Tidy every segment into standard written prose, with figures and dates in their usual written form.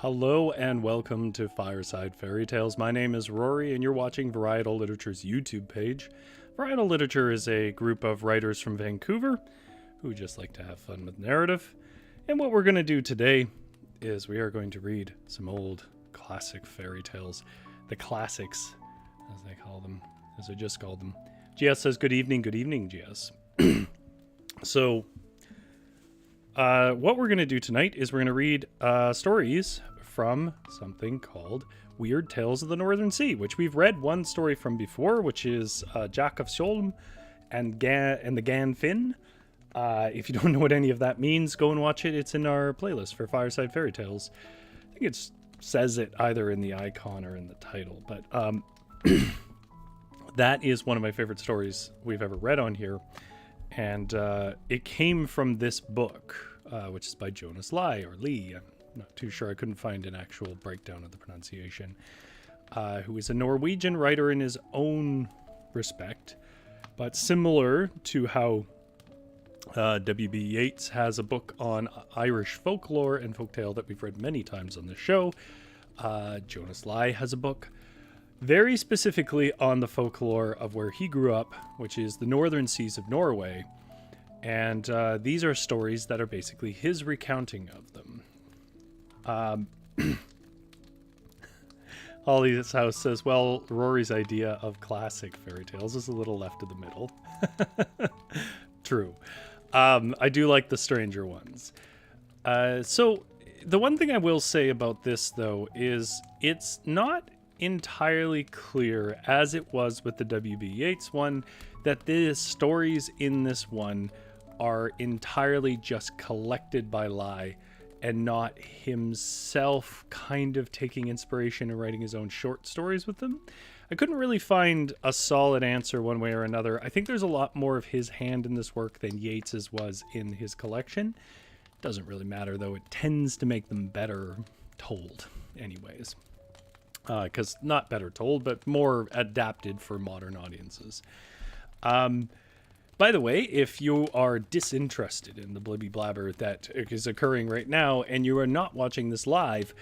Hello and welcome to Fireside Fairytales. My name is Rory and you're watching Varietal Literature's YouTube page. Varietal Literature is a group of writers from Vancouver who just like to have fun with narrative. And what we're going to do today is we are going to read some old classic fairy tales. The classics, as they call them, as I just called them. GS says good evening, GS. So, what we're going to do tonight is we're going to read stories from something called Weird Tales of the Northern Sea, which we've read one story from before, which is Jack of Sholm and the Gan Finn. If you don't know what any of that means, go and watch it. It's in our playlist for Fireside Fairytales. I think it says it either in the icon or in the title, but that is one of my favorite stories we've ever read on here. And it came from this book, which is by Jonas Lie, or Lee. I'm not too sure. I couldn't find an actual breakdown of the pronunciation. Who is a Norwegian writer in his own respect, but similar to how W.B. Yeats has a book on Irish folklore and folktale that we've read many times on the show. Jonas Lie has a book very specifically on the folklore of where he grew up, which is the northern seas of Norway. And these are stories that are basically his recounting of them. Holly's House says, well, Rory's idea of classic fairy tales is a little left of the middle. True. I do like the stranger ones. So the one thing I will say about this, though, is it's not entirely clear, as it was with the W.B. Yeats one, that the stories in this one are entirely just collected by Lie and not himself kind of taking inspiration and writing his own short stories with them. I couldn't really find a solid answer one way or another. I think there's a lot more of his hand in this work than Yeats's was in his collection. Doesn't really matter, though. It tends to make them better told anyways. Because not better told, but more adapted for modern audiences. By the way, if you are disinterested in the blibby blabber that is occurring right now, and you are not watching this live,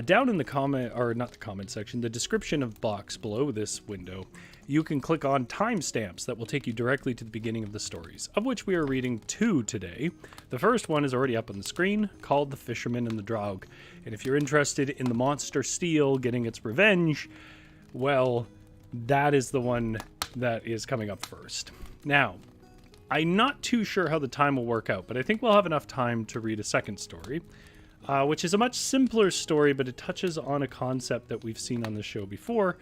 down in the comment, or not the comment section, the description of box below this window, you can click on timestamps that will take you directly to the beginning of the stories, of which we are reading two today. The first one is already up on the screen, called The Fisherman and the Draug. And if you're interested in the monster steel getting its revenge, well, that is the one that is coming up first. Now, I'm not too sure how the time will work out, but I think we'll have enough time to read a second story, which is a much simpler story, but it touches on a concept that we've seen on the show before,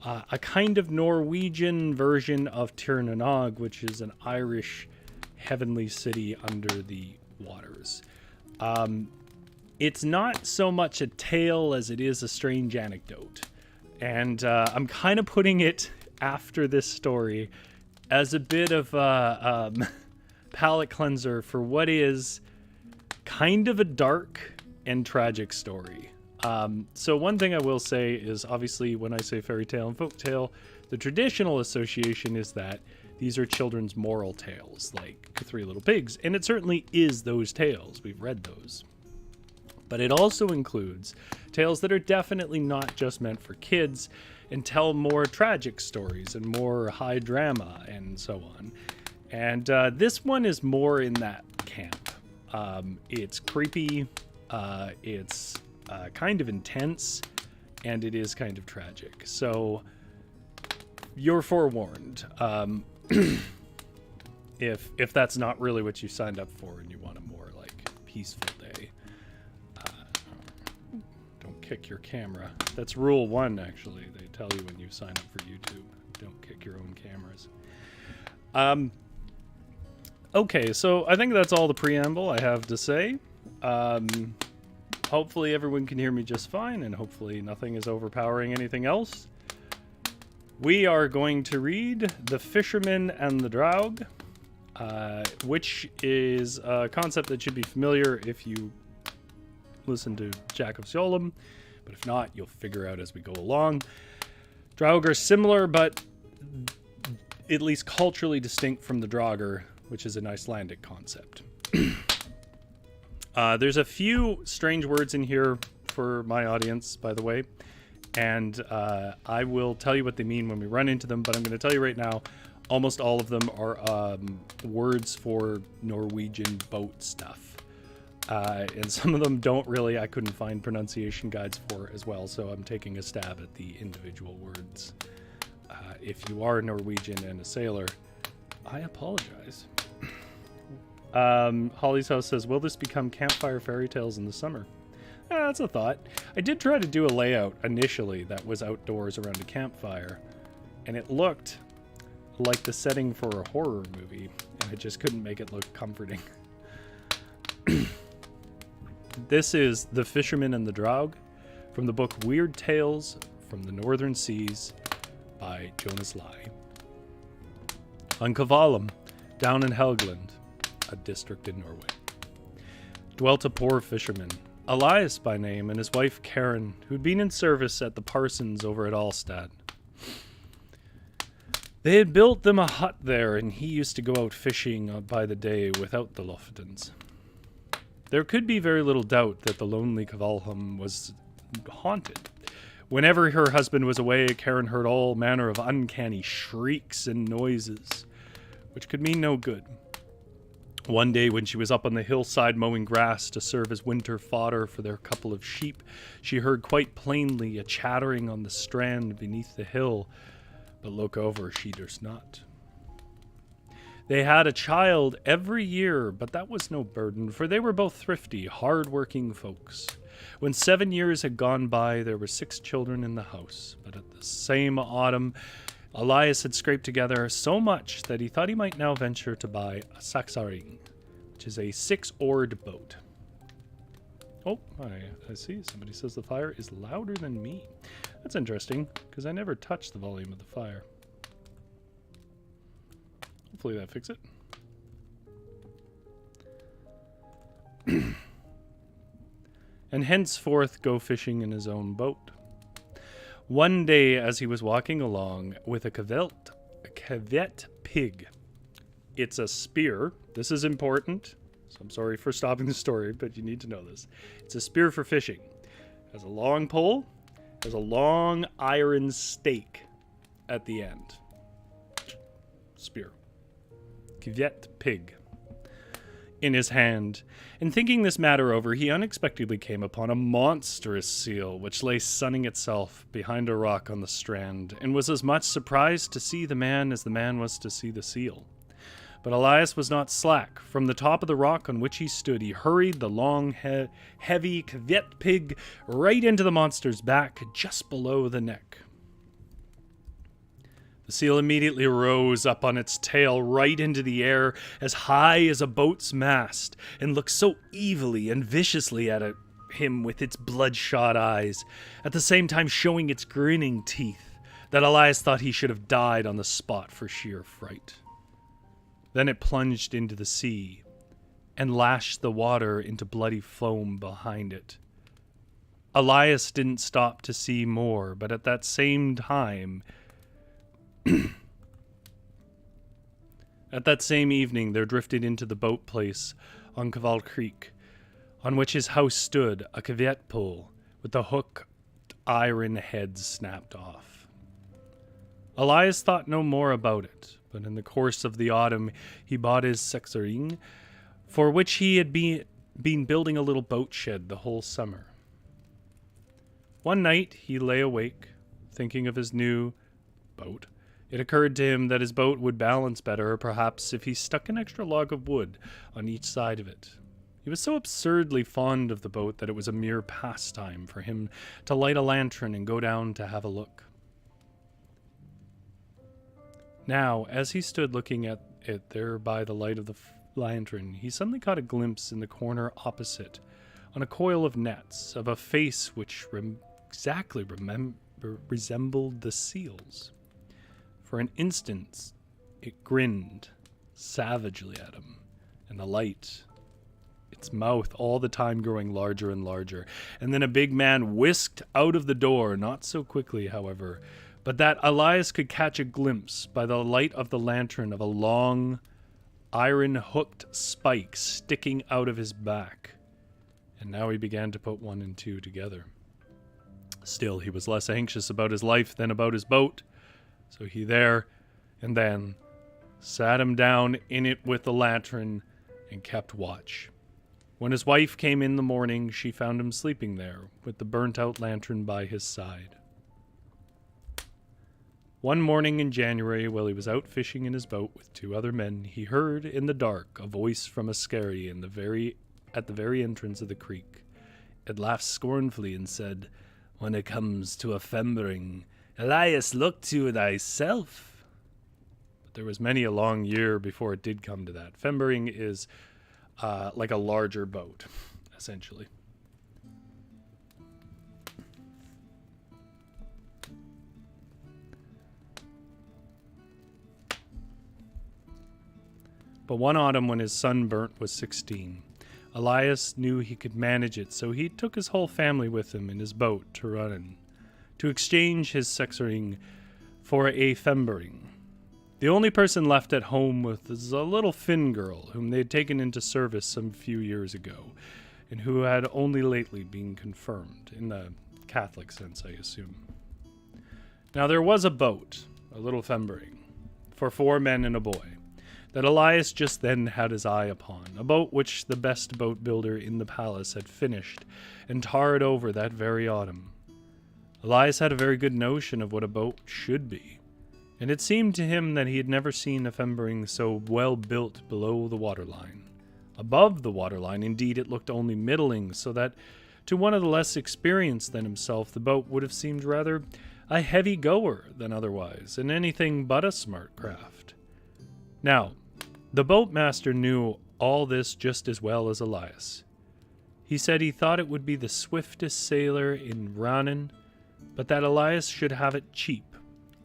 a kind of Norwegian version of Tir na Nog, which is an Irish heavenly city under the waters. It's not so much a tale as it is a strange anecdote. And I'm kind of putting it after this story as a bit of a palate cleanser for what is kind of a dark and tragic story. So one thing I will say is, obviously, when I say fairy tale and folktale, the traditional association is that these are children's moral tales, like The Three Little Pigs, and it certainly is those tales. We've read those. But it also includes tales that are definitely not just meant for kids and tell more tragic stories and more high drama and so on. And this one is more in that camp. It's creepy, it's kind of intense, and it is kind of tragic. So you're forewarned. If that's not really what you signed up for and you want a more like peaceful day, don't kick your camera. That's rule 1, actually. They tell you when you sign up for YouTube, don't kick your own cameras. Okay, so I think that's all the preamble I have to say. Hopefully everyone can hear me just fine, and hopefully nothing is overpowering anything else. We are going to read The Fisherman and the Draug, which is a concept that should be familiar if you listen to Jack of Sholm, but if not, you'll figure out as we go along. Draug are similar, but at least culturally distinct from the Draugr, which is an Icelandic concept. There's a few strange words in here for my audience, by the way. And I will tell you what they mean when we run into them, but I'm going to tell you right now, almost all of them are words for Norwegian boat stuff. And some of them don't really, I couldn't find pronunciation guides for as well, so I'm taking a stab at the individual words. If you are Norwegian and a sailor, I apologize. Holly's House says, will this become Campfire Fairy Tales in the summer? That's a thought. I did try to do a layout initially that was outdoors around a campfire, and it looked like the setting for a horror movie, and I just couldn't make it look comforting. This is The Fisherman and the Draug from the book Weird Tales from the Northern Seas by Jonas Lai. On Kvalum, down in Helgeland, a district in Norway, dwelt a poor fisherman, Elias by name, and his wife Karen, who'd been in service at the parsons over at Alstad. They had built them a hut there, and he used to go out fishing by the day without the Loftons. There could be very little doubt that the lonely Kvalheim was haunted. Whenever her husband was away, Karen heard all manner of uncanny shrieks and noises, which could mean no good. One day when she was up on the hillside mowing grass to serve as winter fodder for their couple of sheep, she heard quite plainly a chattering on the strand beneath the hill, but look over she durst not. They had a child every year, but that was no burden, for they were both thrifty, hard-working folks. When 7 years had gone by, there were 6 children in the house, but at the same autumn, Elias had scraped together so much that he thought he might now venture to buy a saksaring, which is a 6-oared boat. Oh, I see. Somebody says the fire is louder than me. That's interesting, because I never touched the volume of the fire. Hopefully that fixes it. And henceforth go fishing in his own boat. One day, as he was walking along with a cavet pig, it's a spear. This is important, so I'm sorry for stopping the story, but you need to know this. It's a spear for fishing. It has a long pole, has a long iron stake at the end. Spear. Cavet pig. In his hand. In thinking this matter over, he unexpectedly came upon a monstrous seal, which lay sunning itself behind a rock on the strand, and was as much surprised to see the man as the man was to see the seal. But Elias was not slack. From the top of the rock on which he stood, he hurried the long, heavy cavet pig right into the monster's back, just below the neck. The seal immediately rose up on its tail right into the air, as high as a boat's mast, and looked so evilly and viciously at him with its bloodshot eyes, at the same time showing its grinning teeth, that Elias thought he should have died on the spot for sheer fright. Then it plunged into the sea, and lashed the water into bloody foam behind it. Elias didn't stop to see more, but at that same time... At that same evening, there drifted into the boat place on Kval Creek, on which his house stood, a cavet pole with the hooked iron head snapped off. Elias thought no more about it, but in the course of the autumn, he bought his saksaring, for which he had been building a little boat shed the whole summer. One night, he lay awake, thinking of his new boat. It occurred to him that his boat would balance better, perhaps, if he stuck an extra log of wood on each side of it. He was so absurdly fond of the boat that it was a mere pastime for him to light a lantern and go down to have a look. Now, as he stood looking at it there by the light of the lantern, he suddenly caught a glimpse in the corner opposite, on a coil of nets, of a face which exactly resembled the seal's. For an instant, it grinned savagely at him, and the light, its mouth all the time growing larger and larger. And then a big man whisked out of the door, not so quickly, however, but that Elias could catch a glimpse by the light of the lantern of a long, iron-hooked spike sticking out of his back. and now he began to put one and two together. Still, he was less anxious about his life than about his boat, so he there and then sat him down in it with the lantern and kept watch. When his wife came in the morning, she found him sleeping there with the burnt-out lantern by his side. One morning in January, while he was out fishing in his boat with two other men, he heard in the dark a voice from a skerry at the very entrance of the creek. It laughed scornfully and said, "When it comes to a fembering, Elias, look to thyself." But there was many a long year before it did come to that. Fembering is like a larger boat, essentially. But one autumn when his son Burnt was 16, Elias knew he could manage it, so he took his whole family with him in his boat to Runnin, to exchange his sexering for a fembering. The only person left at home was a little Finn girl whom they had taken into service some few years ago, and who had only lately been confirmed, in the Catholic sense, I assume. Now there was a boat, a little fembering, for 4 men and a boy, that Elias just then had his eye upon, a boat which the best boat builder in the palace had finished and tarred over that very autumn. Elias had a very good notion of what a boat should be, and it seemed to him that he had never seen a fembering so well built below the waterline. Above the waterline, indeed, it looked only middling, so that to one of the less experienced than himself, the boat would have seemed rather a heavy goer than otherwise, and anything but a smart craft. Now, the boatmaster knew all this just as well as Elias. He said he thought it would be the swiftest sailor in Rannon, but that Elias should have it cheap.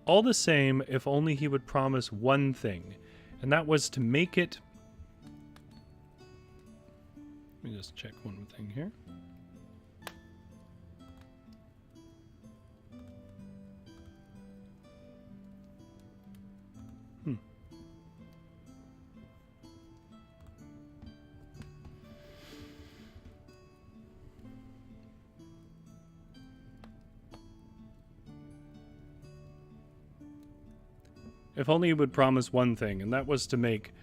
All the same, if only he would promise one thing, and that was to make it... Let me just check one thing here. If only he would promise one thing, and that was to make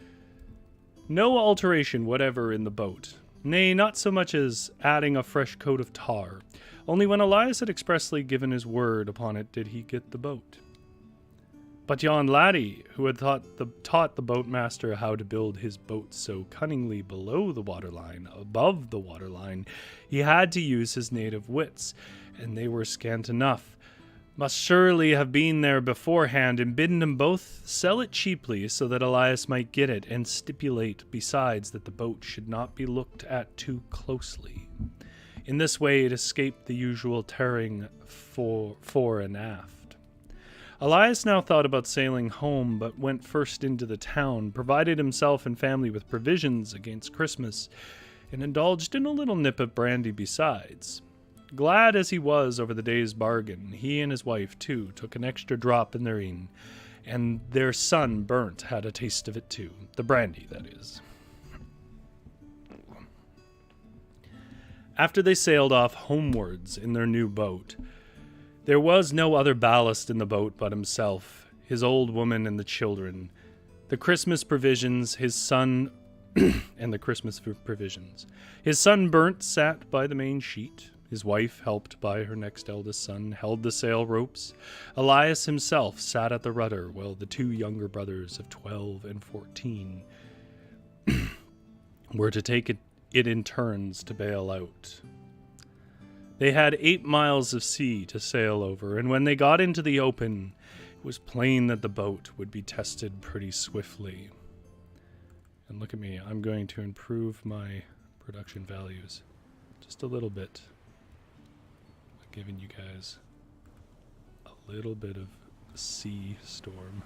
no alteration whatever in the boat. Nay, not so much as adding a fresh coat of tar. Only when Elias had expressly given his word upon it did he get the boat. But yon laddie, who had taught the boatmaster how to build his boat so cunningly below the waterline, above the waterline, he had to use his native wits, and they were scant enough. Must surely have been there beforehand and bidden them both sell it cheaply so that Elias might get it, and stipulate besides that the boat should not be looked at too closely. In this way it escaped the usual tearing fore and aft. Elias now thought about sailing home, but went first into the town, provided himself and family with provisions against Christmas, and indulged in a little nip of brandy besides. Glad as he was over the day's bargain, he and his wife, too, took an extra drop in their een, and their son, Burnt, had a taste of it, too. The brandy, that is. After they sailed off homewards in their new boat, there was no other ballast in the boat but himself, his old woman, and the children. The Christmas provisions, his son... and the Christmas provisions. His son, Burnt, sat by the main sheet. His wife, helped by her next eldest son, held the sail ropes. Elias himself sat at the rudder, while the 2 younger brothers of 12 and 14 were to take it in turns to bail out. They had 8 miles of sea to sail over, and when they got into the open, it was plain that the boat would be tested pretty swiftly. And look at me, I'm going to improve my production values just a little bit. Giving you guys a little bit of sea storm.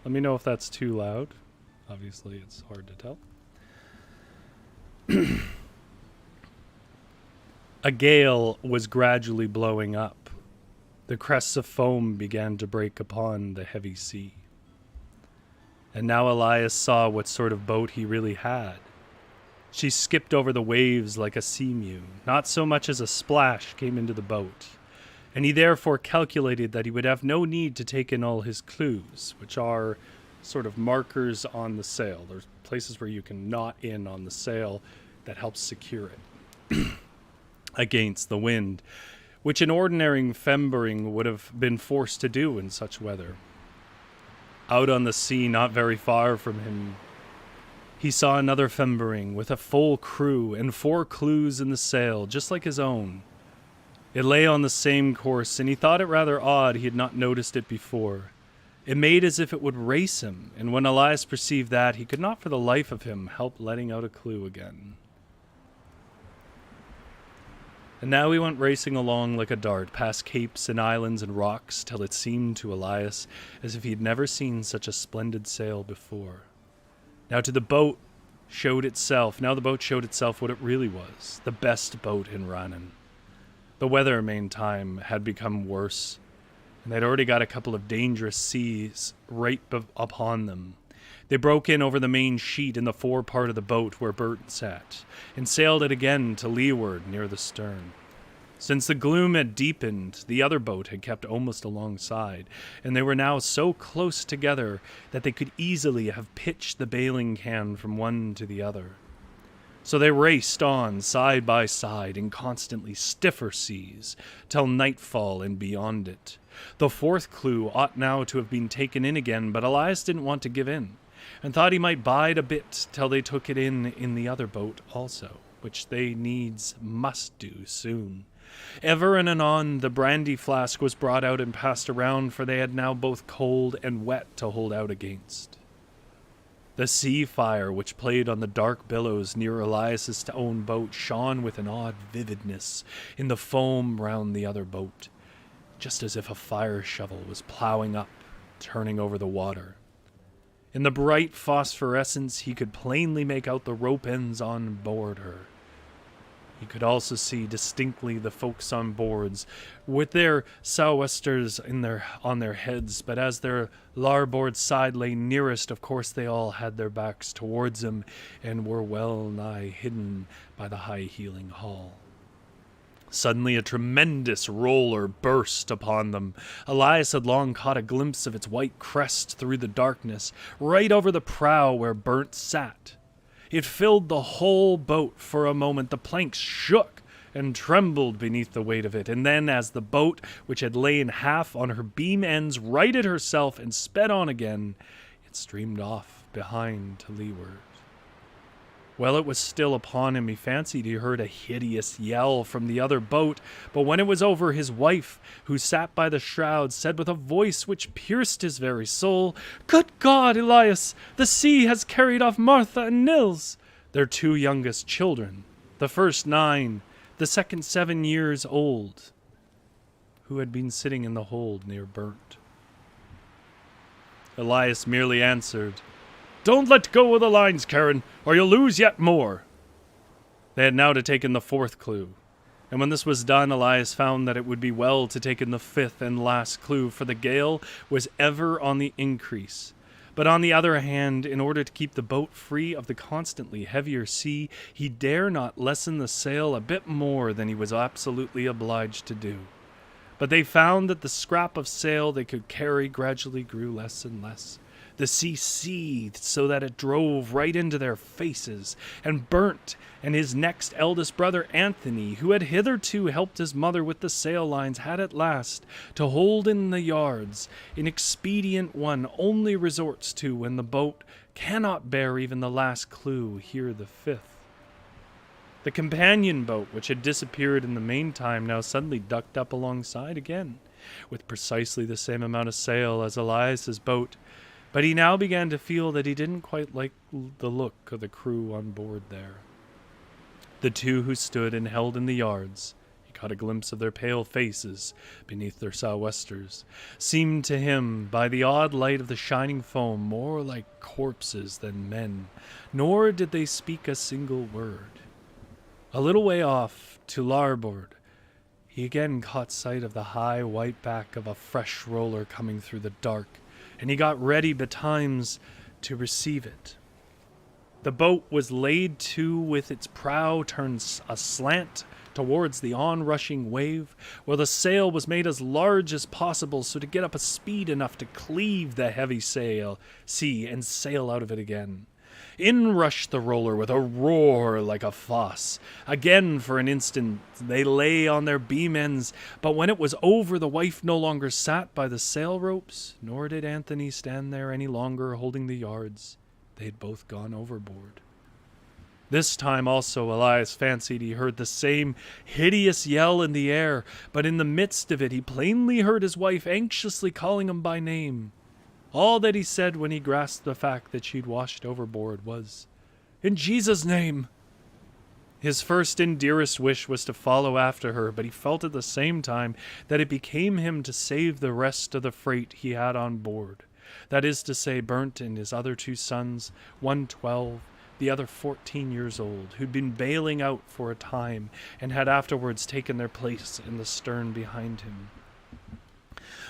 Let me know if that's too loud. Obviously, it's hard to tell. A gale was gradually blowing up. The crests of foam began to break upon the heavy sea. And now Elias saw what sort of boat he really had. She skipped over the waves like a sea mew. Not so much as a splash came into the boat, and he therefore calculated that he would have no need to take in all his clues, which are sort of markers on the sail. There's places where you can knot in on the sail that helps secure it against the wind, which an ordinary fembering would have been forced to do in such weather. Out on the sea, not very far from him, he saw another fembering with a full crew and 4 clues in the sail, just like his own. It lay on the same course, and he thought it rather odd he had not noticed it before. It made as if it would race him, and when Elias perceived that, he could not for the life of him help letting out a clue again. And now he went racing along like a dart, past capes and islands and rocks, till it seemed to Elias as if he had never seen such a splendid sail before. Now the boat showed itself what it really was, the best boat in Rannon. The weather, meantime, had become worse, and they'd already got a couple of dangerous seas right upon them. They broke in over the main sheet in the forepart of the boat where Bert sat, and sailed it again to leeward near the stern. Since the gloom had deepened, the other boat had kept almost alongside, and they were now so close together that they could easily have pitched the bailing can from one to the other. So they raced on side by side in constantly stiffer seas, till nightfall and beyond it. The 4th clue ought now to have been taken in again, but Elias didn't want to give in, and thought he might bide a bit till they took it in the other boat also, which they needs must do soon. Ever and anon the brandy flask was brought out and passed around, for they had now both cold and wet to hold out against. The sea fire which played on the dark billows near Elias's own boat shone with an odd vividness in the foam round the other boat, just as if a fire shovel was plowing up, turning over the water. In the bright phosphorescence he could plainly make out the rope ends on board her. He could also see distinctly the folks on boards, with their sou'westers on their heads, but as their larboard side lay nearest, of course they all had their backs towards him, and were well nigh hidden by the high-heeling hull. Suddenly a tremendous roller burst upon them. Elias had long caught a glimpse of its white crest through the darkness, right over the prow where Burnt sat. It filled the whole boat for a moment. The planks shook and trembled beneath the weight of it, and then as the boat, which had lain half on her beam ends, righted herself and sped on again, it streamed off behind to leeward. While it was still upon him, he fancied he heard a hideous yell from the other boat, but when it was over, his wife, who sat by the shroud, said with a voice which pierced his very soul, "Good God, Elias, the sea has carried off Martha and Nils," their 2 youngest children, the first 9, the second 7 years old, who had been sitting in the hold near Burnt. Elias merely answered, "Don't let go of the lines, Karen, or you'll lose yet more." They had now to take in the 4th clue, and when this was done, Elias found that it would be well to take in the 5th and last clue, for the gale was ever on the increase. But on the other hand, in order to keep the boat free of the constantly heavier sea, he dare not lessen the sail a bit more than he was absolutely obliged to do. But they found that the scrap of sail they could carry gradually grew less and less. The sea seethed so that it drove right into their faces, and Burnt and his next eldest brother Anthony, who had hitherto helped his mother with the sail lines, had at last to hold in the yards, an expedient one only resorts to when the boat cannot bear even the last clue, here the 5th. The companion boat, which had disappeared in the meantime, now suddenly ducked up alongside again, with precisely the same amount of sail as Elias's boat, but he now began to feel that he didn't quite like the look of the crew on board there. The 2 who stood and held in the yards, he caught a glimpse of their pale faces beneath their sou'westers, seemed to him, by the odd light of the shining foam, more like corpses than men, nor did they speak a single word. A little way off, to larboard, he again caught sight of the high white back of a fresh roller coming through the dark, and he got ready betimes to receive it. The boat was laid to with its prow turned aslant towards the onrushing wave, while the sail was made as large as possible so to get up a speed enough to cleave the heavy sea and sail out of it again. In rushed the roller with a roar like a foss. Again, for an instant, they lay on their beam ends, but when it was over, the wife no longer sat by the sail ropes, nor did Anthony stand there any longer holding the yards. They had both gone overboard. This time also Elias fancied he heard the same hideous yell in the air, but in the midst of it he plainly heard his wife anxiously calling him by name. All that he said when he grasped the fact that she'd washed overboard was, "In Jesus' name!" His first and dearest wish was to follow after her, but he felt at the same time that it became him to save the rest of the freight he had on board. That is to say, Burnt and his other 2 sons, one 12, the other 14 years old, who'd been bailing out for a time and had afterwards taken their place in the stern behind him.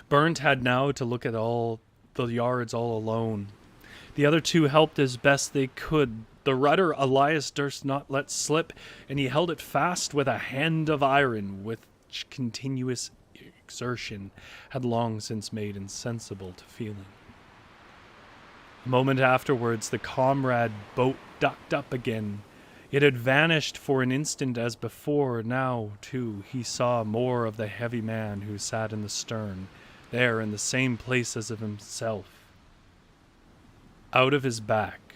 Burnt had now to look at all the yards all alone. The other 2 helped as best they could. The rudder Elias durst not let slip, and he held it fast with a hand of iron, which continuous exertion had long since made insensible to feeling. A moment afterwards, the comrade boat ducked up again. It had vanished for an instant as before. Now, too, he saw more of the heavy man who sat in the stern, there in the same place as of himself. Out of his back,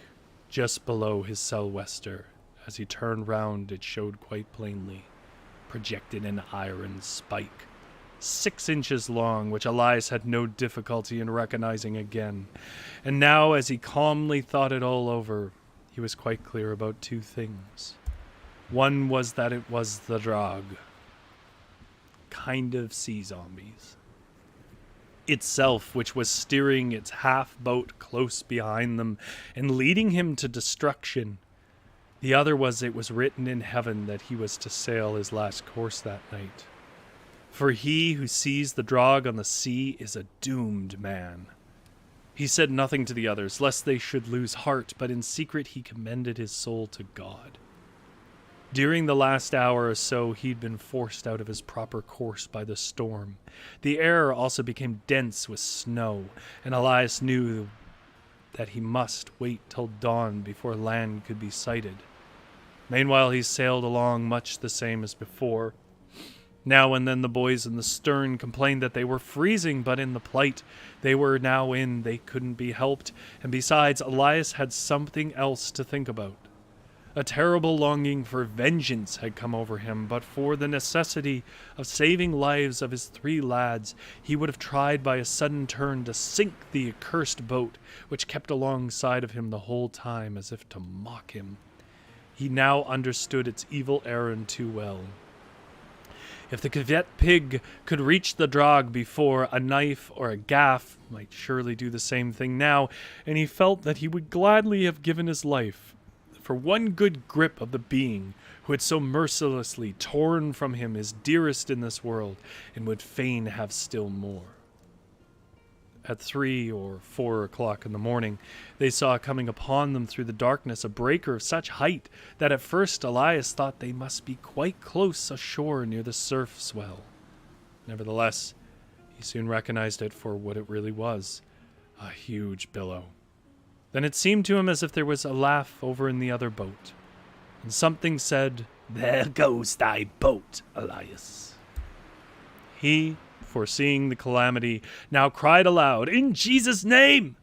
just below his sou'wester, as he turned round, it showed quite plainly, projected an iron spike, 6 inches long, which Elias had no difficulty in recognizing again. And now, as he calmly thought it all over, he was quite clear about 2 things. One was that it was the Draug, kind of sea zombies, itself, which was steering its half-boat close behind them and leading him to destruction. The other was it was written in heaven that he was to sail his last course that night. For he who sees the Draug on the sea is a doomed man. He said nothing to the others, lest they should lose heart, but in secret he commended his soul to God. During the last hour or so, he'd been forced out of his proper course by the storm. The air also became dense with snow, and Elias knew that he must wait till dawn before land could be sighted. Meanwhile, he sailed along much the same as before. Now and then the boys in the stern complained that they were freezing, but in the plight they were now in, they couldn't be helped, and besides, Elias had something else to think about. A terrible longing for vengeance had come over him, but for the necessity of saving lives of his 3 lads, he would have tried by a sudden turn to sink the accursed boat, which kept alongside of him the whole time as if to mock him. He now understood its evil errand too well. If the cadet pig could reach the Draug before, a knife or a gaff might surely do the same thing now, and he felt that he would gladly have given his life for one good grip of the being who had so mercilessly torn from him his dearest in this world, and would fain have still more. At 3 or 4 o'clock in the morning, they saw coming upon them through the darkness a breaker of such height that at first Elias thought they must be quite close ashore near the surf swell. Nevertheless, he soon recognized it for what it really was, a huge billow. Then it seemed to him as if there was a laugh over in the other boat, and something said, "There goes thy boat, Elias." He, foreseeing the calamity, now cried aloud, "In Jesus' name!"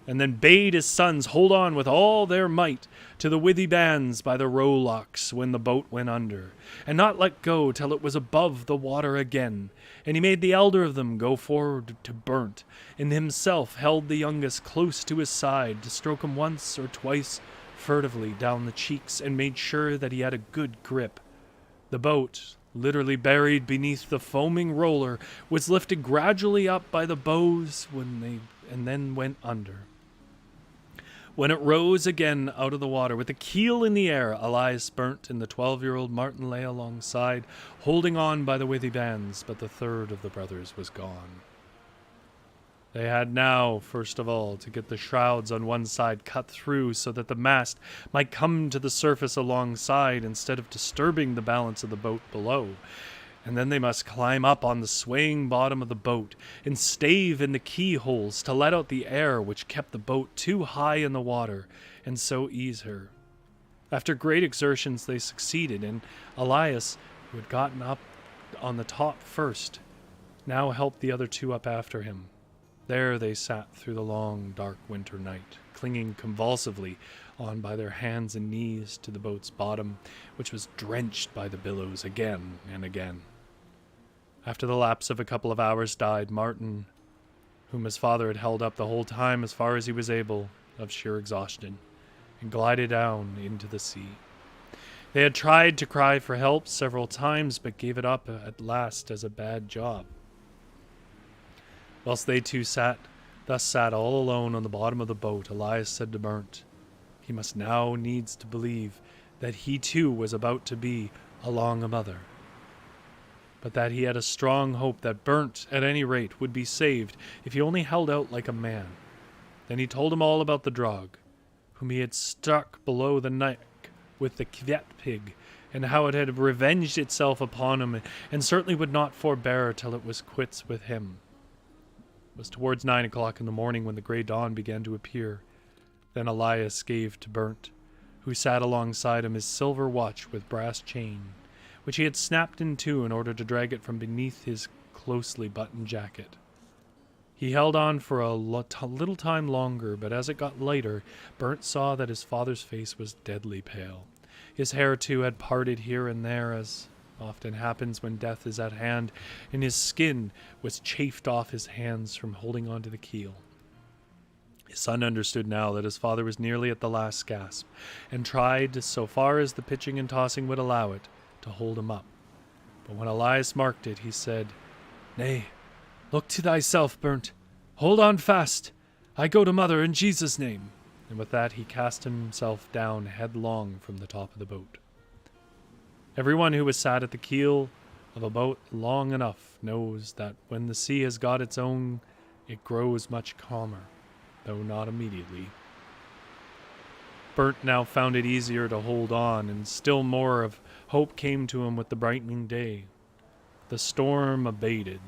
and then bade his sons hold on with all their might to the withy bands by the rowlocks when the boat went under, and not let go till it was above the water again. And he made the elder of them go forward to Burnt, and himself held the youngest close to his side to stroke him once or twice furtively down the cheeks, and made sure that he had a good grip. The boat, literally buried beneath the foaming roller, was lifted gradually up by the bows and then went under. When it rose again out of the water, with the keel in the air, Elias, Burnt, and the 12-year-old Martin lay alongside, holding on by the withy bands, but the third of the brothers was gone. They had now, first of all, to get the shrouds on one side cut through so that the mast might come to the surface alongside instead of disturbing the balance of the boat below. And then they must climb up on the swaying bottom of the boat and stave in the keyholes to let out the air which kept the boat too high in the water, and so ease her. After great exertions they succeeded, and Elias, who had gotten up on the top first, now helped the other two up after him. There they sat through the long, dark winter night, clinging convulsively on by their hands and knees to the boat's bottom, which was drenched by the billows again and again. After the lapse of a couple of hours died Martin, whom his father had held up the whole time as far as he was able, of sheer exhaustion, and glided down into the sea. They had tried to cry for help several times, but gave it up at last as a bad job. Whilst they two thus sat all alone on the bottom of the boat, Elias said to Bernt, he must now needs to believe that he too was about to be along a mother, but that he had a strong hope that Bernt, at any rate, would be saved if he only held out like a man. Then he told him all about the Draug, whom he had struck below the neck with the kvet pig, and how it had revenged itself upon him, and certainly would not forbear till it was quits with him. It was towards 9 o'clock in the morning when the grey dawn began to appear. Then Elias gave to Bernt, who sat alongside him, his silver watch with brass chain, which he had snapped in two in order to drag it from beneath his closely buttoned jacket. He held on for a little time longer, but as it got lighter, Bernt saw that his father's face was deadly pale. His hair, too, had parted here and there, as often happens when death is at hand, and his skin was chafed off his hands from holding on to the keel. His son understood now that his father was nearly at the last gasp, and tried, so far as the pitching and tossing would allow it, to hold him up. But when Elias marked it, he said, "Nay, look to thyself, Bernt. Hold on fast. I go to mother in Jesus' name." And with that he cast himself down headlong from the top of the boat. Everyone who has sat at the keel of a boat long enough knows that when the sea has got its own, it grows much calmer, though not immediately. Bernt now found it easier to hold on, and still more of hope came to him with the brightening day. The storm abated.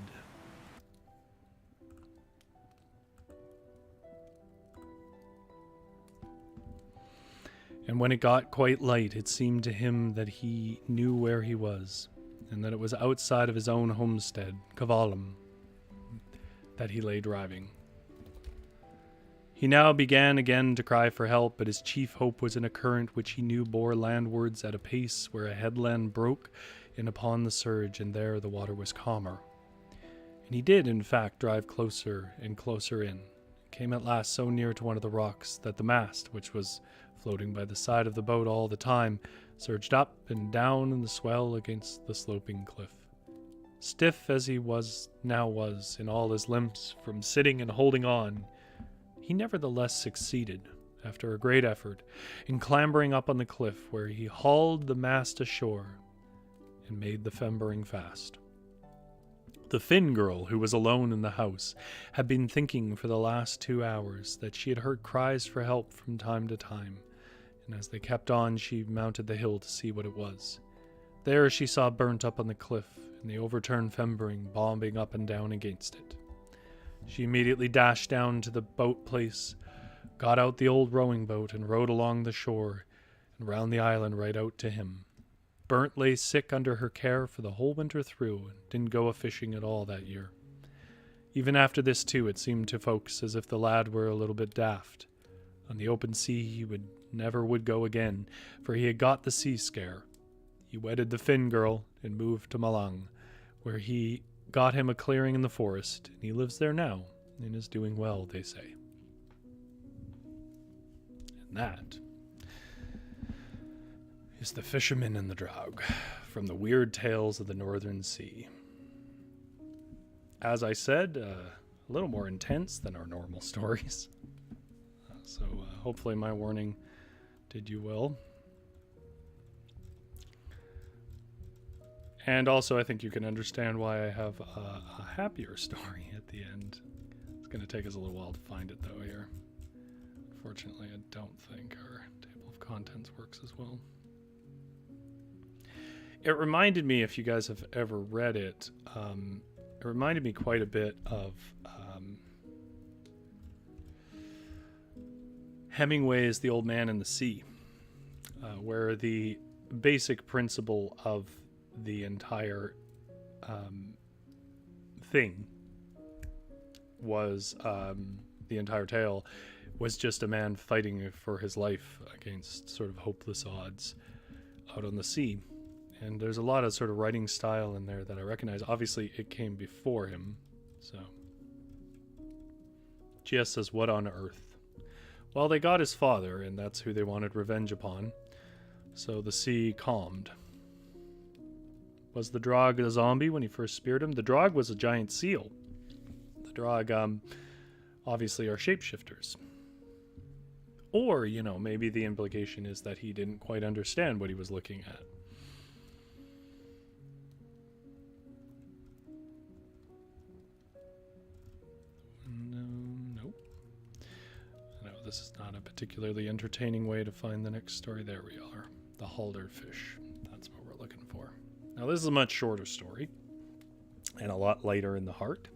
And when it got quite light, it seemed to him that he knew where he was, and that it was outside of his own homestead, Kavalum, that he lay driving. He now began again to cry for help, but his chief hope was in a current which he knew bore landwards at a pace where a headland broke in upon the surge, and there the water was calmer. And he did, in fact, drive closer and closer in. Came at last so near to one of the rocks that the mast, which was floating by the side of the boat all the time, surged up and down in the swell against the sloping cliff. Stiff as he now was in all his limbs from sitting and holding on, he nevertheless succeeded, after a great effort, in clambering up on the cliff, where he hauled the mast ashore and made the fembering fast. The Finn girl, who was alone in the house, had been thinking for the last 2 hours that she had heard cries for help from time to time, and as they kept on, she mounted the hill to see what it was. There she saw Bernt up on the cliff, and the overturned fembering bobbing up and down against it. She immediately dashed down to the boat place, got out the old rowing boat, and rowed along the shore and round the island right out to him. Bernt lay sick under her care for the whole winter through, and didn't go a-fishing at all that year. Even after this, too, it seemed to folks as if the lad were a little bit daft. On the open sea he never would go again, for he had got the sea scare. He wedded the Finn girl and moved to Malang, where he got him a clearing in the forest, and he lives there now, and is doing well, they say. And that is The Fisherman and the Draug, from the Weird Tales of the Northern Sea. As I said, a little more intense than our normal stories. So hopefully my warning did you well. And also I think you can understand why I have a happier story at the end. It's going to take us a little while to find it, though, here. Unfortunately, I don't think our table of contents works as well. It reminded me, if you guys have ever read it, it reminded me quite a bit of Hemingway's The Old Man and the Sea, where the basic principle of the entire thing was, the entire tale was just a man fighting for his life against sort of hopeless odds out on the sea. And there's a lot of sort of writing style in there that I recognize. Obviously, it came before him, so. GS says, what on earth? Well, they got his father, and that's who they wanted revenge upon. So the sea calmed. Was the Draug a zombie when he first speared him? The Draug was a giant seal. The Draug, obviously, are shapeshifters. Or, you know, maybe the implication is that he didn't quite understand what he was looking at. Nope. No, this is not a particularly entertaining way to find the next story. There we are. The Huldrefish. That's what we're looking for. Now, this is a much shorter story and a lot lighter in the heart.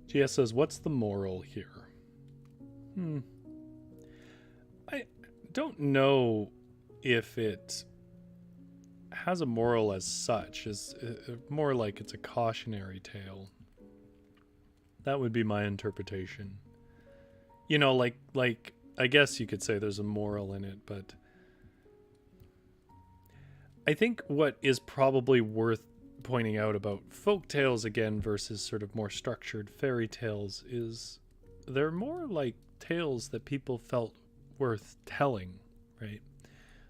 GS says, what's the moral here? I don't know if it has a moral as such. It's more like it's a cautionary tale. That would be my interpretation. You know, like I guess you could say there's a moral in it, but I think what is probably worth pointing out about folktales again versus sort of more structured fairy tales is they're more like tales that people felt worth telling, right?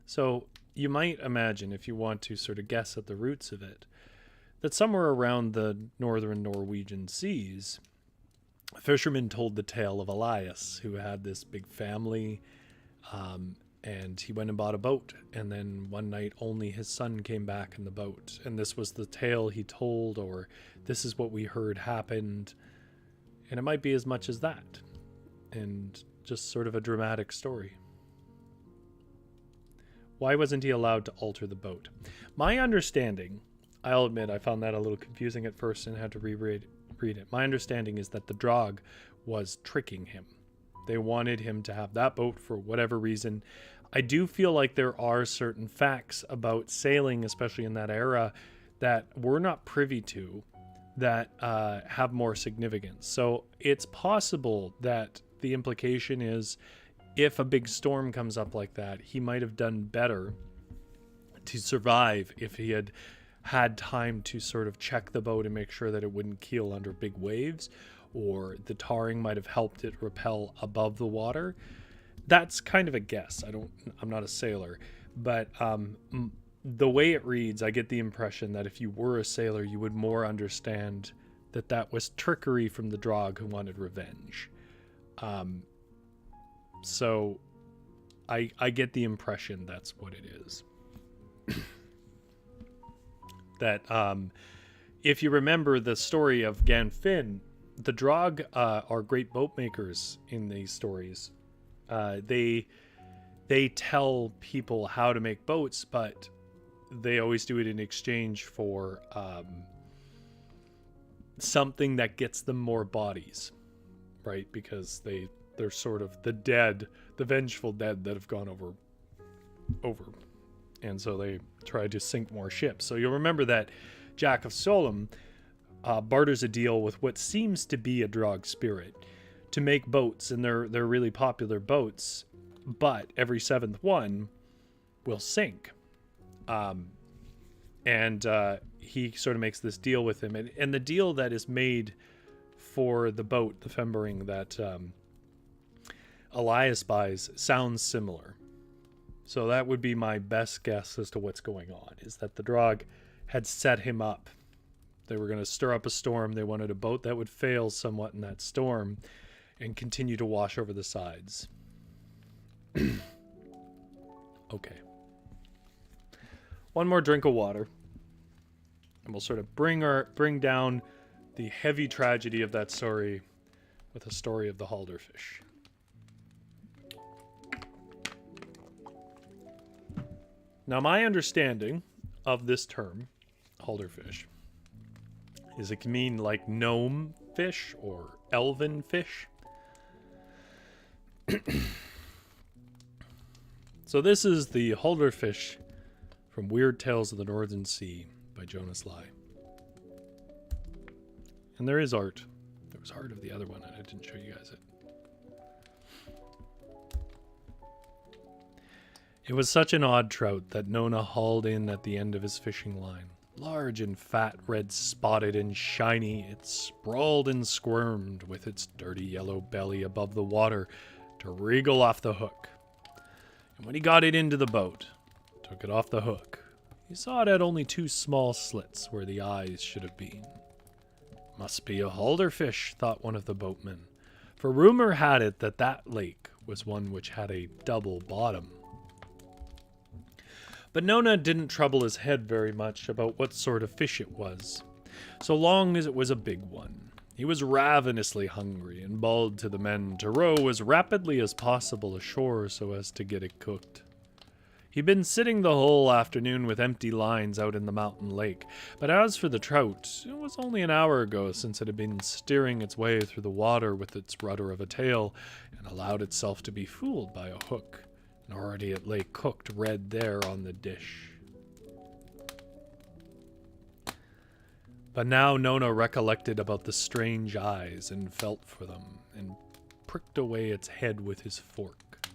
So you might imagine, if you want to sort of guess at the roots of it, that somewhere around the northern Norwegian seas, a fisherman told the tale of Elias, who had this big family, and he went and bought a boat, and then one night only his son came back in the boat, and this was the tale he told, or this is what we heard happened, and it might be as much as that, and just sort of a dramatic story. Why wasn't he allowed to alter the boat? My understanding, I'll admit I found that a little confusing at first and had to reread it. My understanding is that the Draug was tricking him. They wanted him to have that boat for whatever reason. I do feel like there are certain facts about sailing, especially in that era, that we're not privy to that have more significance. So it's possible that the implication is if a big storm comes up like that, he might have done better to survive if he had had time to sort of check the boat and make sure that it wouldn't keel under big waves, or the tarring might have helped it repel above the water. That's kind of a guess. I'm not a sailor, but the way it reads, I get the impression that if you were a sailor, you would more understand that that was trickery from the Draug who wanted revenge. So I get the impression that's what it is. That if you remember the story of Ganfin, the Draug are great boat makers in these stories. They tell people how to make boats, but they always do it in exchange for something that gets them more bodies, right? Because they're sort of the dead, the vengeful dead that have gone over. And so they try to sink more ships. So you'll remember that Jack of Solom barters a deal with what seems to be a Draug spirit to make boats, and they're really popular boats, but every seventh one will sink. And he sort of makes this deal with him, and the deal that is made for the boat, the Fembering, that Elias buys sounds similar. So that would be my best guess as to what's going on, is that the Draug had set him up. They were going to stir up a storm. They wanted a boat that would fail somewhat in that storm and continue to wash over the sides. Okay. One more drink of water. And we'll sort of bring down the heavy tragedy of that story with a story of the Huldrefish. Now, my understanding of this term, Huldrefish, is it can mean like gnome fish or elven fish. So this is the Huldrefish from Weird Tales of the Northern Sea by Jonas Lai. And there is art. There was art of the other one, and I didn't show you guys it. It was such an odd trout that Nona hauled in at the end of his fishing line. Large and fat, red spotted and shiny, it sprawled and squirmed with its dirty yellow belly above the water to wriggle off the hook. And when he got it into the boat, took it off the hook, he saw it had only 2 small slits where the eyes should have been. Must be a Huldrefish, thought one of the boatmen, for rumor had it that that lake was one which had a double bottom. But Nona didn't trouble his head very much about what sort of fish it was, so long as it was a big one. He was ravenously hungry and bawled to the men to row as rapidly as possible ashore so as to get it cooked. He'd been sitting the whole afternoon with empty lines out in the mountain lake, but as for the trout, it was only an hour ago since it had been steering its way through the water with its rudder of a tail and allowed itself to be fooled by a hook. And already it lay cooked red there on the dish. But now Nona recollected about the strange eyes and felt for them and pricked away its head with his fork.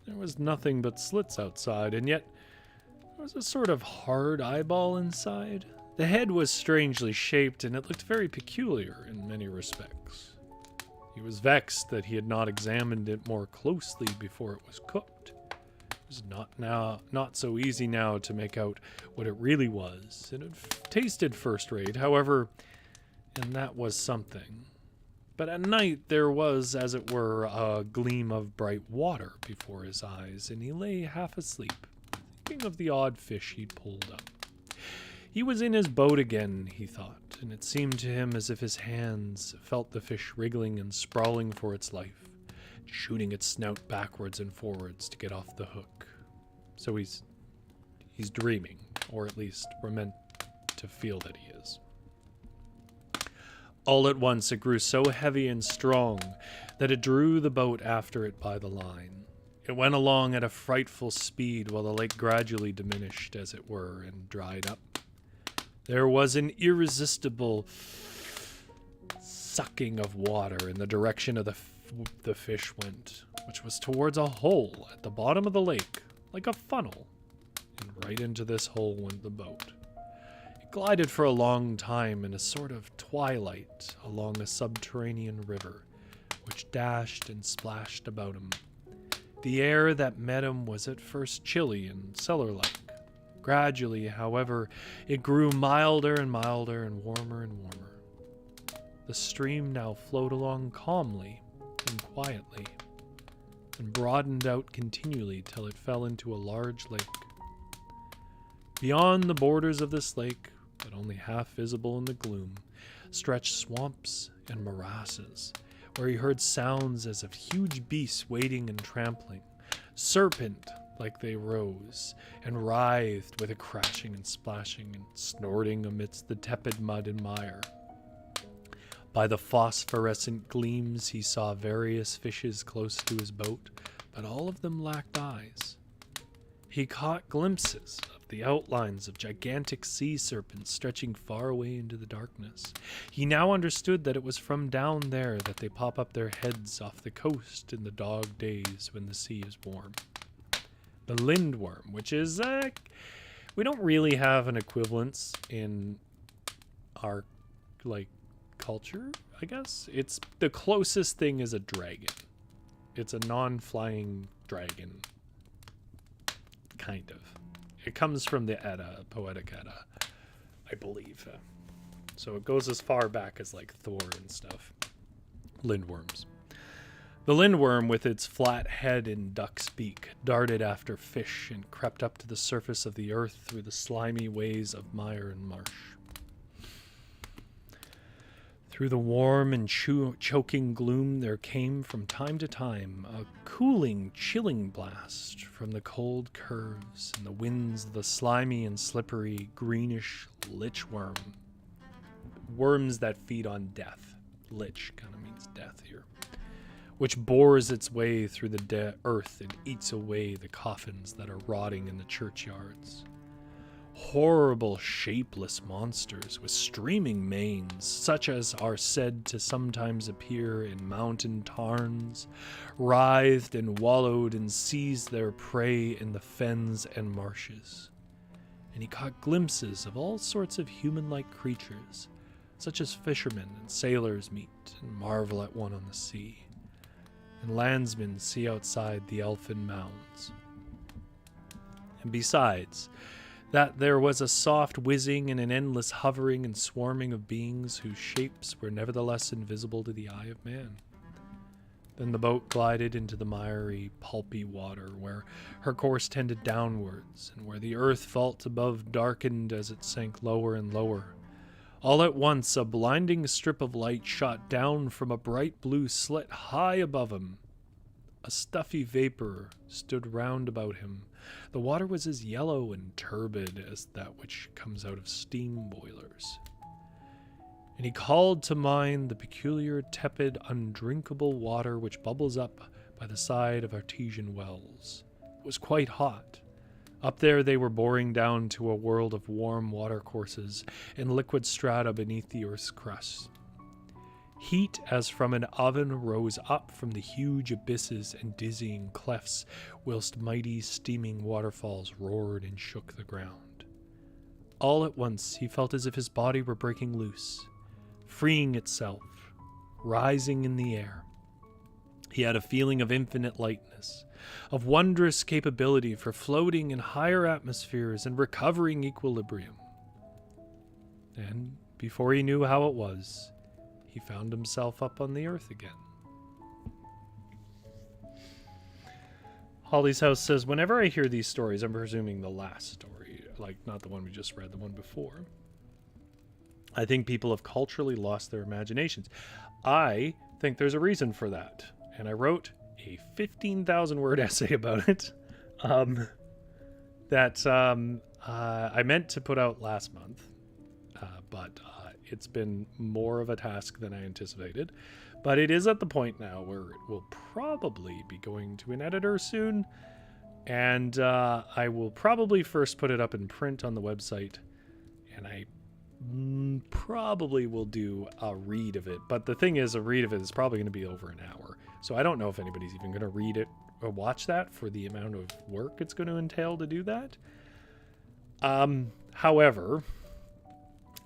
There was nothing but slits outside, and yet there was a sort of hard eyeball inside. The head was strangely shaped, and it looked very peculiar in many respects. He was vexed that he had not examined it more closely before it was cooked. It was not so easy now to make out what it really was. It had tasted first-rate, however, and that was something. But at night there was, as it were, a gleam of bright water before his eyes, and he lay half asleep, thinking of the odd fish he'd pulled up. He was in his boat again, he thought, and it seemed to him as if his hands felt the fish wriggling and sprawling for its life, shooting its snout backwards and forwards to get off the hook. So he's dreaming, or at least we're meant to feel that he is. All at once it grew so heavy and strong that it drew the boat after it by the line. It went along at a frightful speed while the lake gradually diminished, as it were, and dried up. There was an irresistible sucking of water in the direction of the fish went, which was towards a hole at the bottom of the lake, like a funnel, and right into this hole went the boat. It glided for a long time in a sort of twilight along a subterranean river, which dashed and splashed about him. The air that met him was at first chilly and cellar-like. Gradually, however, it grew milder and milder and warmer and warmer. The stream now flowed along calmly and quietly, and broadened out continually till it fell into a large lake. Beyond the borders of this lake, but only half visible in the gloom, stretched swamps and morasses, where he heard sounds as of huge beasts wading and trampling, serpent like they rose, and writhed with a crashing and splashing and snorting amidst the tepid mud and mire. By the phosphorescent gleams he saw various fishes close to his boat, but all of them lacked eyes. He caught glimpses of the outlines of gigantic sea serpents stretching far away into the darkness. He now understood that it was from down there that they pop up their heads off the coast in the dog days when the sea is warm. The lindworm, which is, we don't really have an equivalence in our, culture, I guess. It's the closest thing is a dragon. It's a non-flying dragon, kind of. It comes from the Edda, Poetic Edda, I believe. So it goes as far back as, Thor and stuff. Lindworms. The lindworm, with its flat head and duck's beak, darted after fish and crept up to the surface of the earth through the slimy ways of mire and marsh. Through the warm and choking gloom there came from time to time a cooling, chilling blast from the cold curves and the winds of the slimy and slippery greenish lichworm. Worms that feed on death. Lich kind of means death here. Which bores its way through the earth and eats away the coffins that are rotting in the churchyards. Horrible, shapeless monsters with streaming manes, such as are said to sometimes appear in mountain tarns, writhed and wallowed and seized their prey in the fens and marshes. And he caught glimpses of all sorts of human-like creatures, such as fishermen and sailors meet and marvel at one on the sea, and landsmen see outside the elfin mounds. And besides, that there was a soft whizzing and an endless hovering and swarming of beings whose shapes were nevertheless invisible to the eye of man. Then the boat glided into the miry, pulpy water, where her course tended downwards, and where the earth vault above darkened as it sank lower and lower. All at once a blinding strip of light shot down from a bright blue slit high above him. A stuffy vapor stood round about him. The water was as yellow and turbid as that which comes out of steam boilers. And he called to mind the peculiar, tepid, undrinkable water which bubbles up by the side of artesian wells. It was quite hot. Up there they were boring down to a world of warm watercourses and liquid strata beneath the earth's crust. Heat as from an oven rose up from the huge abysses and dizzying clefts, whilst mighty steaming waterfalls roared and shook the ground. All at once he felt as if his body were breaking loose, freeing itself, rising in the air. He had a feeling of infinite lightness, of wondrous capability for floating in higher atmospheres and recovering equilibrium. And before he knew how it was, he found himself up on the earth again. Holly's House says, whenever I hear these stories, I'm presuming the last story, like not the one we just read, the one before, I think people have culturally lost their imaginations. I think there's a reason for that. And I wrote a 15,000 word essay about it that I meant to put out last month, but it's been more of a task than I anticipated. But it is at the point now where it will probably be going to an editor soon, and I will probably first put it up in print on the website, and I probably will do a read of it. But the thing is, a read of it is probably going to be over an hour. So I don't know if anybody's even going to read it or watch that for the amount of work it's going to entail to do that. However,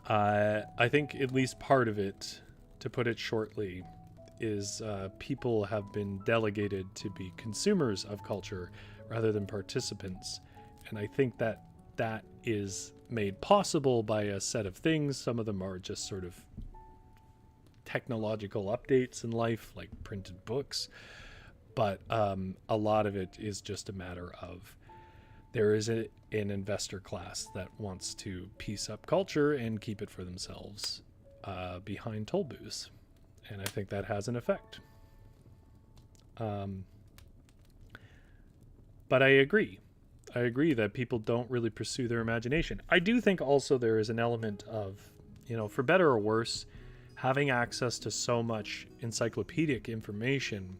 I think at least part of it, to put it shortly, is people have been delegated to be consumers of culture rather than participants. And I think that that is made possible by a set of things. Some of them are just sort of technological updates in life, like printed books, but a lot of it is just a matter of there is an investor class that wants to piece up culture and keep it for themselves behind toll booths, and I think that has an effect. But I agree that people don't really pursue their imagination. I do think also there is an element of, for better or worse, having access to so much encyclopedic information.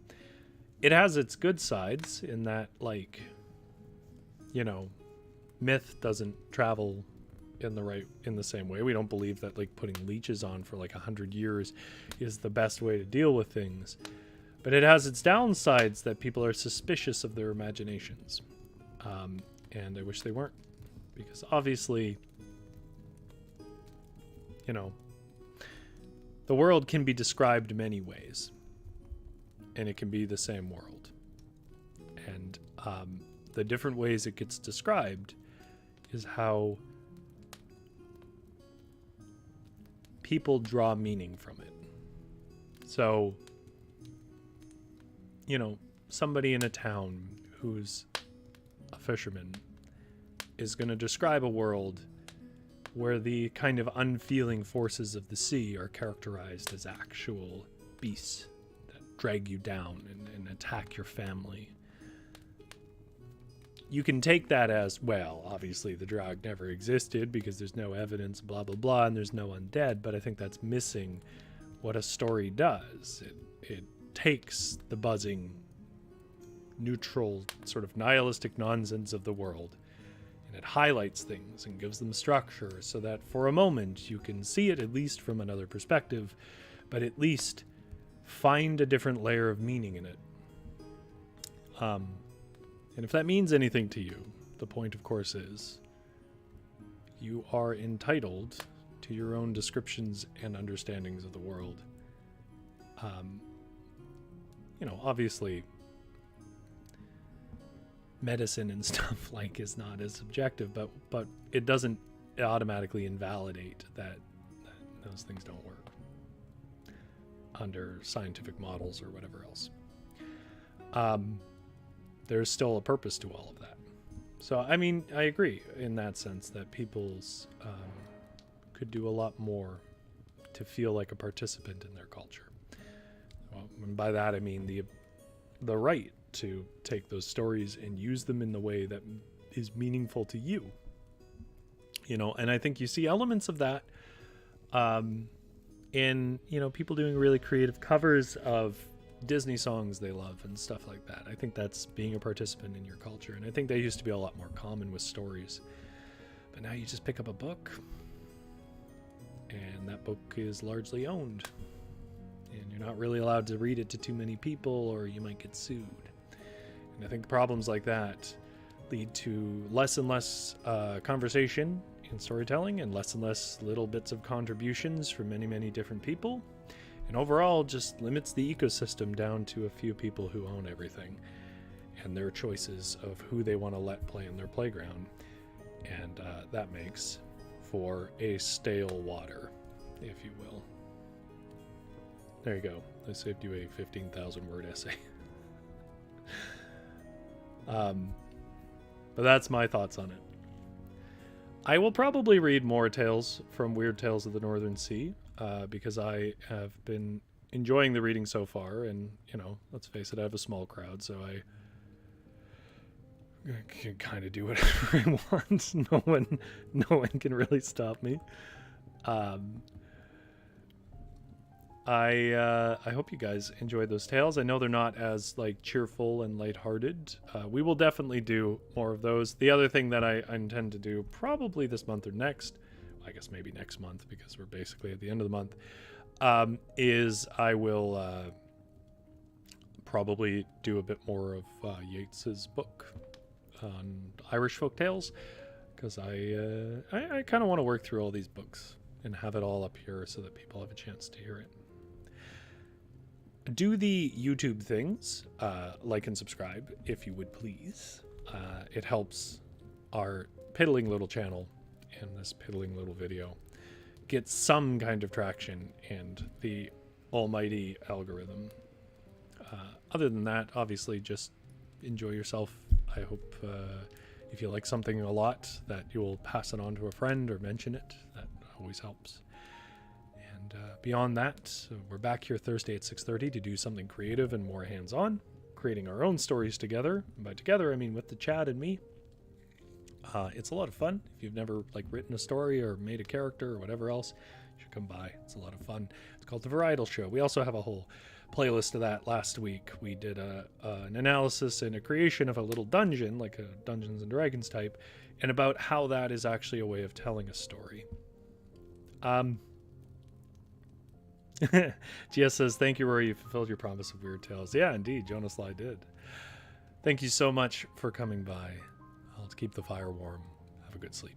It has its good sides in that, like, myth doesn't travel in the same way. We don't believe that, like, putting leeches on for like 100 years is the best way to deal with things. But it has its downsides that people are suspicious of their imaginations. And I wish they weren't, because obviously, the world can be described many ways, and it can be the same world. And the different ways it gets described is how people draw meaning from it. So, you know, somebody in a town who's a fisherman is going to describe a world where the kind of unfeeling forces of the sea are characterized as actual beasts that drag you down and attack your family. You can take that as, well, obviously the Draug never existed because there's no evidence, blah, blah, blah, and there's no undead, but I think that's missing what a story does. It takes the buzzing, neutral, sort of nihilistic nonsense of the world, and it highlights things and gives them structure so that for a moment you can see it at least from another perspective, but at least find a different layer of meaning in it. And if that means anything to you, the point, of course, is you are entitled to your own descriptions and understandings of the world. You know, obviously, medicine and stuff like is not as subjective, but it doesn't automatically invalidate that those things don't work under scientific models or whatever else. There's still a purpose to all of that. So, I mean, I agree in that sense that people's could do a lot more to feel like a participant in their culture. Well, and by that I mean the right to take those stories and use them in the way that is meaningful to you. You know, and I think you see elements of that in, you know, people doing really creative covers of Disney songs they love and stuff like that. I think that's being a participant in your culture, and I think they used to be a lot more common with stories, but now you just pick up a book and that book is largely owned and you're not really allowed to read it to too many people or you might get sued. And I think problems like that lead to less and less conversation in storytelling and less little bits of contributions from many different people. And overall, just limits the ecosystem down to a few people who own everything and their choices of who they want to let play in their playground. And that makes for a stale water, if you will. There you go. I saved you a 15,000 word essay. But that's my thoughts on it. I will probably read more tales from Weird Tales of the Northern Sea. Because I have been enjoying the reading so far, and, you know, let's face it, I have a small crowd, so I can kind of do whatever I want. No one can really stop me. I hope you guys enjoyed those tales. I know they're not as like cheerful and lighthearted. We will definitely do more of those. The other thing that I intend to do probably this month or next, I guess maybe next month because we're basically at the end of the month, is I will probably do a bit more of Yeats's book on Irish folktales, because I kind of want to work through all these books and have it all up here so that people have a chance to hear it. Do the YouTube things, like and subscribe if you would please. It helps our piddling little channel and this piddling little video get some kind of traction and the almighty algorithm. Other than that, obviously just enjoy yourself. I hope if you like something a lot that you will pass it on to a friend or mention it. That always helps. And beyond that, we're back here Thursday at 6:30 to do something creative and more hands-on, creating our own stories together. And by together, I mean with the Chad and me. It's a lot of fun. If you've never written a story or made a character or whatever else, you should come by. It's a lot of fun. It's called The Varietal Show. We also have a whole playlist of that. Last week we did an analysis and a creation of a little dungeon, like a Dungeons and Dragons type, and about how that is actually a way of telling a story. GS says, thank you, Rory. You fulfilled your promise of Weird Tales. Yeah, indeed. Jonas Sly did. Thank you so much for coming by. I'll keep the fire warm. Have a good sleep.